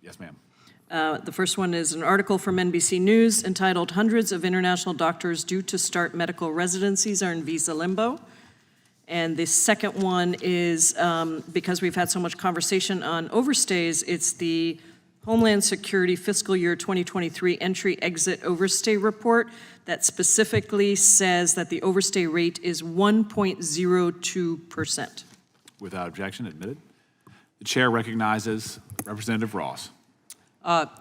Yes, ma'am. The first one is an article from NBC News entitled "Hundreds of International Doctors Due to Start Medical Residencies Are in Visa Limbo." And the second one is, because we've had so much conversation on overstays, it's the Homeland Security Fiscal Year 2023 Entry-Exit Overstay Report that specifically says that the overstay rate is 1.02%. Without objection, admitted. The chair recognizes Representative Ross.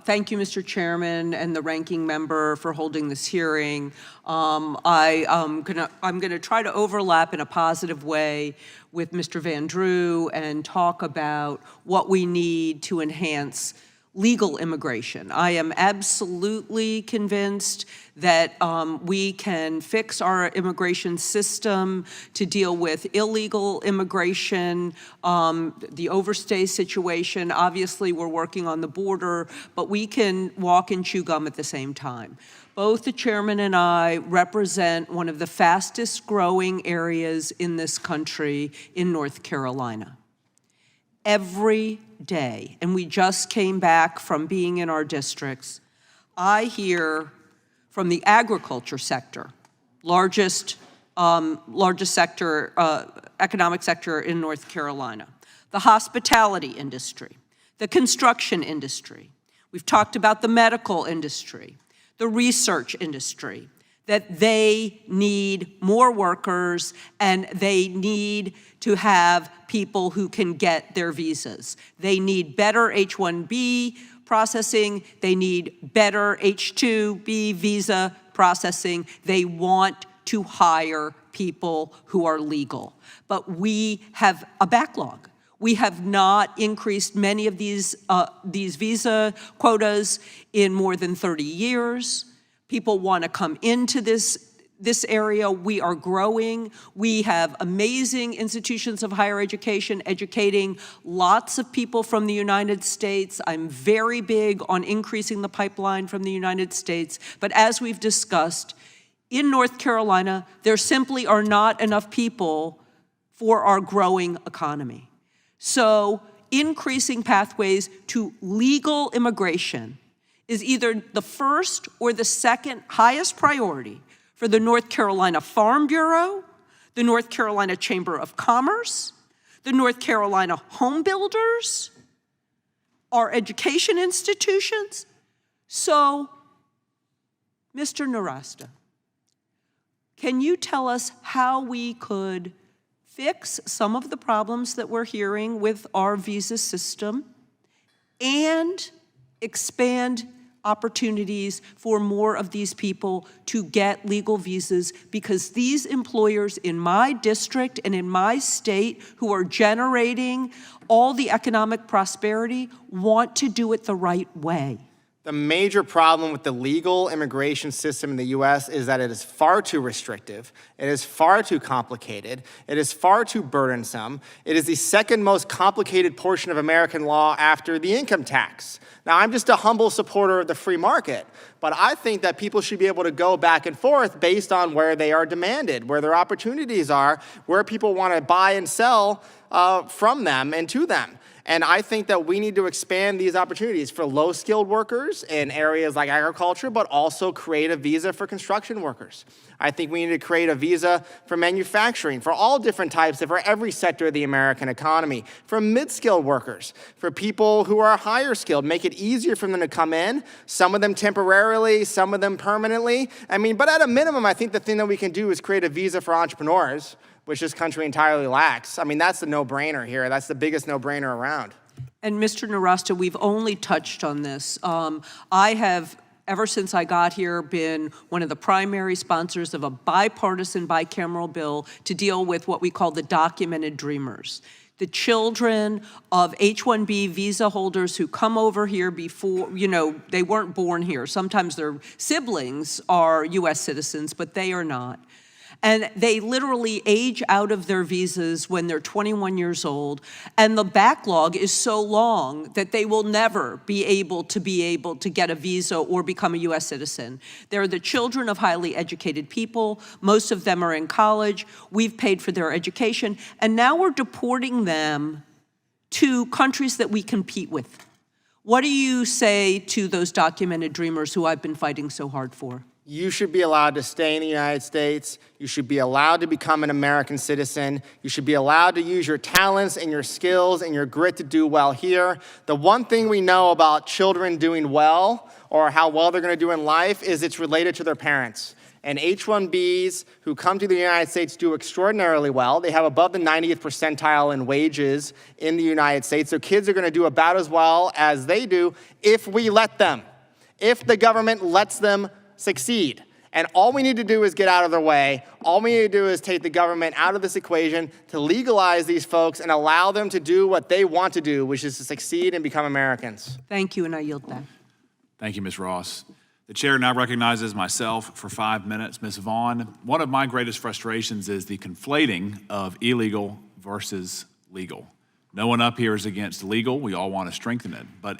Thank you, Mr. Chairman, and the ranking member for holding this hearing. I'm gonna try to overlap in a positive way with Mr. Van Drew and talk about what we need to enhance legal immigration. I am absolutely convinced that we can fix our immigration system to deal with illegal immigration, the overstay situation. Obviously, we're working on the border, but we can walk and chew gum at the same time. Both the chairman and I represent one of the fastest growing areas in this country in North Carolina. Every day, and we just came back from being in our districts, I hear from the agriculture sector, largest sector, economic sector in North Carolina, the hospitality industry, the construction industry. We've talked about the medical industry, the research industry, that they need more workers and they need to have people who can get their visas. They need better H-1B processing. They need better H-2B visa processing. They want to hire people who are legal. But we have a backlog. We have not increased many of these visa quotas in more than 30 years. People want to come into this area. We are growing. We have amazing institutions of higher education educating lots of people from the United States. I'm very big on increasing the pipeline from the United States. But as we've discussed, in North Carolina, there simply are not enough people for our growing economy. So increasing pathways to legal immigration is either the first or the second highest priority for the North Carolina Farm Bureau, the North Carolina Chamber of Commerce, the North Carolina Home Builders, our education institutions. So, Mr. Nowrasteh, can you tell us how we could fix some of the problems that we're hearing with our visa system and expand opportunities for more of these people to get legal visas, because these employers in my district and in my state who are generating all the economic prosperity want to do it the right way. The major problem with the legal immigration system in the U.S. is that it is far too restrictive, it is far too complicated, it is far too burdensome. It is the second most complicated portion of American law after the income tax. Now, I'm just a humble supporter of the free market, but I think that people should be able to go back and forth based on where they are demanded, where their opportunities are, where people want to buy and sell from them and to them. And I think that we need to expand these opportunities for low-skilled workers in areas like agriculture, but also create a visa for construction workers. I think we need to create a visa for manufacturing, for all different types, for every sector of the American economy, for mid-skilled workers, for people who are higher skilled, make it easier for them to come in, some of them temporarily, some of them permanently. I mean, but at a minimum, I think the thing that we can do is create a visa for entrepreneurs, which this country entirely lacks. I mean, that's the no-brainer here. That's the biggest no-brainer around. And Mr. Nowrasteh, we've only touched on this. I have, ever since I got here, been one of the primary sponsors of a bipartisan bicameral bill to deal with what we call the documented dreamers. The children of H-1B visa holders who come over here before, they weren't born here. Sometimes their siblings are U.S. citizens, but they are not. And they literally age out of their visas when they're 21 years old. And the backlog is so long that they will never be able to get a visa or become a U.S. citizen. They're the children of highly educated people. Most of them are in college. We've paid for their education. And now we're deporting them to countries that we compete with. What do you say to those documented dreamers who I've been fighting so hard for? You should be allowed to stay in the United States. You should be allowed to become an American citizen. You should be allowed to use your talents and your skills and your grit to do well here. The one thing we know about children doing well, or how well they're going to do in life, is it's related to their parents. And H-1Bs who come to the United States do extraordinarily well. They have above the 90th percentile in wages in the United States. So kids are going to do about as well as they do if we let them, if the government lets them succeed. And all we need to do is get out of their way. All we need to do is take the government out of this equation to legalize these folks and allow them to do what they want to do, which is to succeed and become Americans. Thank you, and I yield back. Thank you, Ms. Ross. The chair now recognizes myself for 5 minutes. Ms. Vaughn, one of my greatest frustrations is the conflating of illegal versus legal. No one up here is against legal. We all want to strengthen it. But